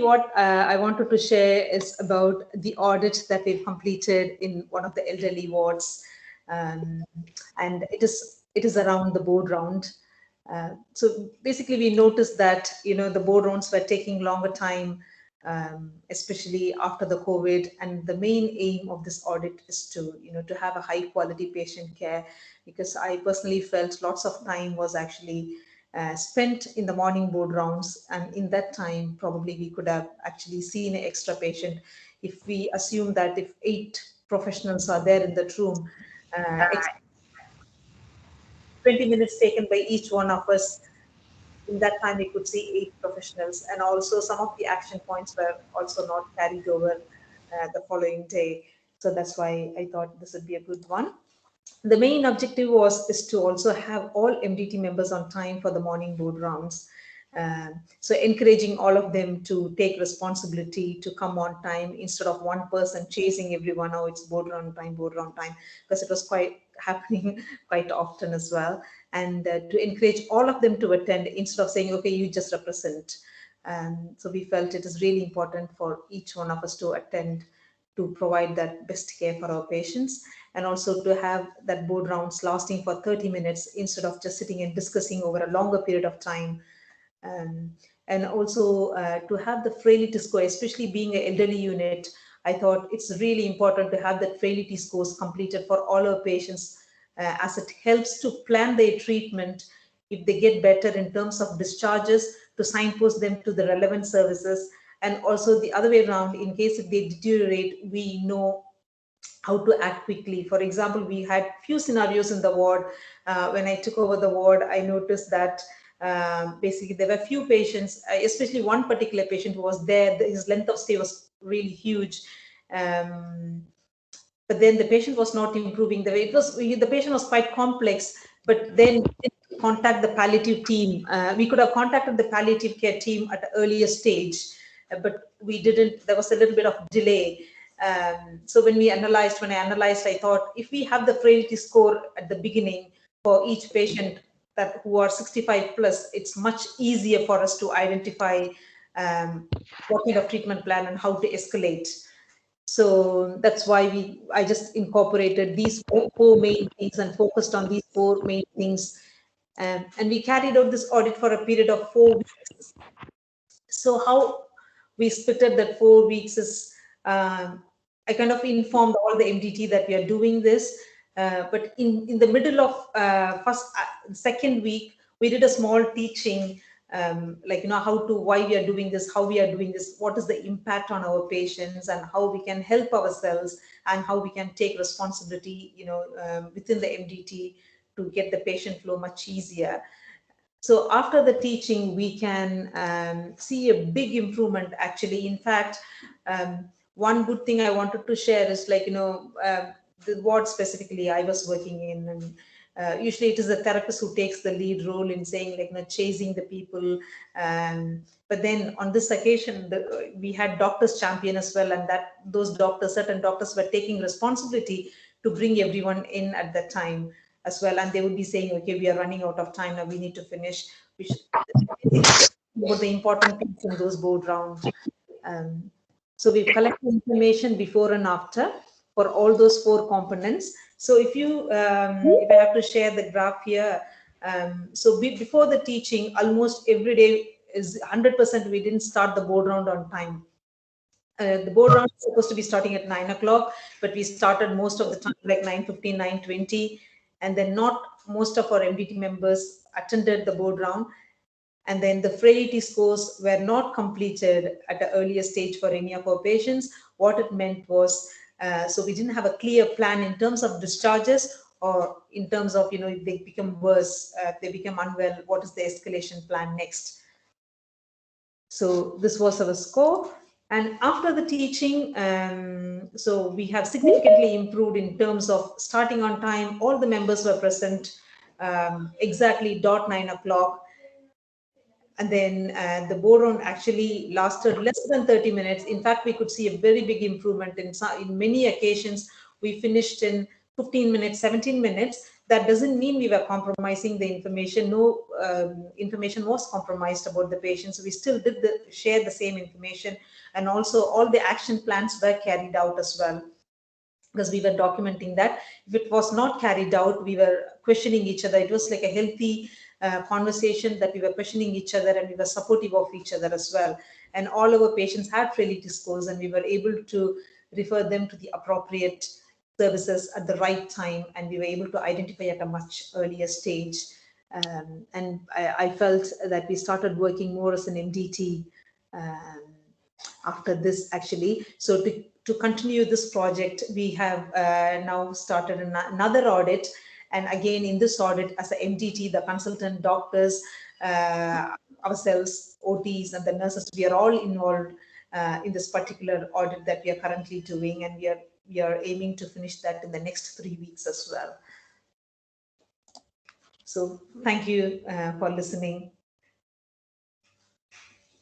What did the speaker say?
What I wanted to share is about the audit that we've completed in one of the elderly wards, um, and it is around the board round. So basically, we noticed that the board rounds were taking longer time, especially after the COVID. And the main aim of this audit is to have a high quality patient care, because I personally felt lots of time was actually spent in the morning board rounds, and in that time probably we could have actually seen an extra patient. If we assume that if 8 professionals are there in that room, 20 minutes taken by each one of us, in that time we could see 8 professionals. And also some of the action points were also not carried over the following day. So that's why I thought this would be a good one. The main objective is to also have all MDT members on time for the morning board rounds. So encouraging all of them to take responsibility to come on time instead of one person chasing everyone. Oh, it's board round time, because it was quite happening quite often as well. And to encourage all of them to attend instead of saying, okay, you just represent. So we felt it is really important for each one of us to attend, to provide that best care for our patients, and also to have that board rounds lasting for 30 minutes instead of just sitting and discussing over a longer period of time. um, and also to have the frailty score, especially being an elderly unit. I thought it's really important to have that frailty scores completed for all our patients, as it helps to plan their treatment. If they get better in terms of discharges, to signpost them to the relevant services, and also the other way around, in case if they deteriorate, we know how to act quickly. For example, we had few scenarios in the ward. When I took over the ward, I noticed that basically there were few patients, especially one particular patient who was there. His length of stay was really huge. Um, but then the patient was not improving. The patient was quite complex, but then contact the palliative team. We could have contacted the palliative care team at an earlier stage, but we didn't. There was a little bit of delay. So when I analyzed, I thought if we have the frailty score at the beginning for each patient that who are 65 plus, it's much easier for us to identify what kind of treatment plan and how to escalate. So that's why I just incorporated these four main things and focused on these four main things. And we carried out this audit for a period of 4 weeks. So how we splitted that 4 weeks is, I kind of informed all the MDT that we are doing this. But in the middle of second week, we did a small teaching, like, why we are doing this, how we are doing this, what is the impact on our patients, and how we can help ourselves, and how we can take responsibility, within the MDT to get the patient flow much easier. So after the teaching, we can see a big improvement actually. In fact, one good thing I wanted to share is, like, the ward specifically I was working in, and usually it is the therapist who takes the lead role in saying, like, chasing the people. But then on this occasion, we had doctors champion as well, and that certain doctors were taking responsibility to bring everyone in at that time as well. And they would be saying, okay, we are running out of time now, we need to finish. Which were the important things in those board rounds. Um, so we've collected information before and after for all those four components. So if I have to share the graph here, so before the teaching, almost every day is 100%. We didn't start the board round on time. The board round is supposed to be starting at 9 o'clock, but we started most of the time like 9:15, 9:20, and then not most of our MDT members attended the board round. And then the frailty scores were not completed at an earlier stage for any of our patients. What it meant was, so we didn't have a clear plan in terms of discharges, or in terms of, if they become worse, they become unwell, what is the escalation plan next? So this was our score. And after the teaching, so we have significantly improved in terms of starting on time. All the members were present exactly dot 9 o'clock. And then the board round actually lasted less than 30 minutes. In fact, we could see a very big improvement in many occasions. We finished in 15 minutes, 17 minutes, that doesn't mean we were compromising the information. No information was compromised about the patient. So we still did share the same information, and also all the action plans were carried out as well, because we were documenting that. If it was not carried out, we were questioning each other. It was like a healthy conversation, that we were questioning each other and we were supportive of each other as well. And all our patients had frailty scores, and we were able to refer them to the appropriate services at the right time, and we were able to identify at a much earlier stage. And I felt that we started working more as an MDT um, after this, actually. So to continue this project, we have now started another audit. And again, in this audit, as a MDT, the consultant doctors, ourselves, OTs, and the nurses, we are all involved in this particular audit that we are currently doing, and we are aiming to finish that in the next 3 weeks as well. So thank you for listening.